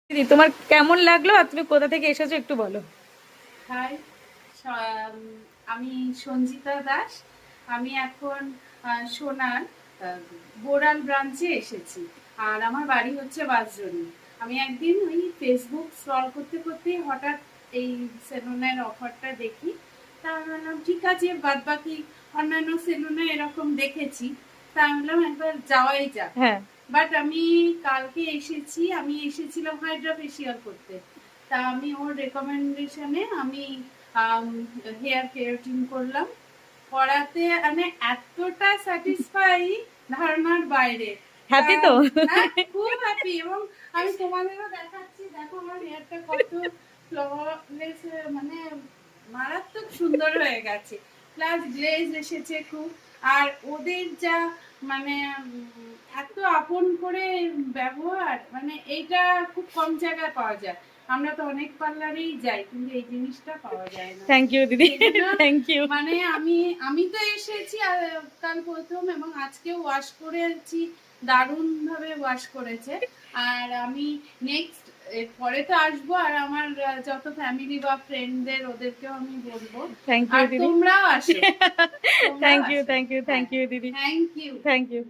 দিদি তোমার কেমন লাগলো আর তুমি কোথা থেকে এসেছো একটু বলো। হাই, আমি সঞ্জিতা দাস। আমি এখন সোনার বোরাল ব্রাঞ্চে এসেছি। আর আমার বাড়ি হচ্ছে বাঁশজনি। আমি একদিন ওই ফেসবুক স্ক্রল করতে করতে হঠাৎ এই সেলুনের অফারটা দেখি। তা আমি বললাম ঠিক আছে, বাদ বাকি অন্যান্য সেলুনে এরকম দেখেছি, তা আমি বললাম একবার যাওয়াই যাক। হ্যাঁ। বাট আমি কালকে এসেছি, আমি এসেছিলাম হাইড্রা ফেসিয়াল করতে। তা আমি ওর রেকমেন্ডেশনে আমি হেয়ার কেরাটিন করলাম। করাতে মানে এতটা স্যাটিসফাই, ধারণার বাইরে। তা হ্যাপি তো? হ্যাঁ, খুব হ্যাপি। এবং আমি তোমাদেরও দেখাচ্ছি, দেখো আমার হেয়ারটা কত ফ্ললেস, মানে মারাত্মক সুন্দর হয়ে গেছে। প্লাস গ্লেজ এসেছে খুব। আর ওদের যা মানে এত আপন করে ব্যবহার, মানে এইটা খুব কম জায়গায় পাওয়া যায়। আমরা তো অনেক পার্লারেই যাই, কিন্তু এই জিনিসটা পাওয়া যায় না। থ্যাংক ইউ দিদি, সেই জন্য থ্যাংক ইউ। মানে আমি আমি তো এসেছি আর কাল প্রথম, এবং আজকে ওয়াশ করেছি, দারুণ ভাবে ওয়াশ করেছে। আর আমি নেক্সট পরে তো আসবো, আর আমার যত ফ্যামিলি বা ফ্রেন্ডদের ওদেরকেও আমি বলবো। থ্যাংক ইউ আর দিদি। তোমরাও আসো, তোমরাও থ্যাংক ইউ, আসো। থ্যাংক ইউ, থ্যাংক হ্যাঁ, ইউ দিদি। Thank you. Thank you.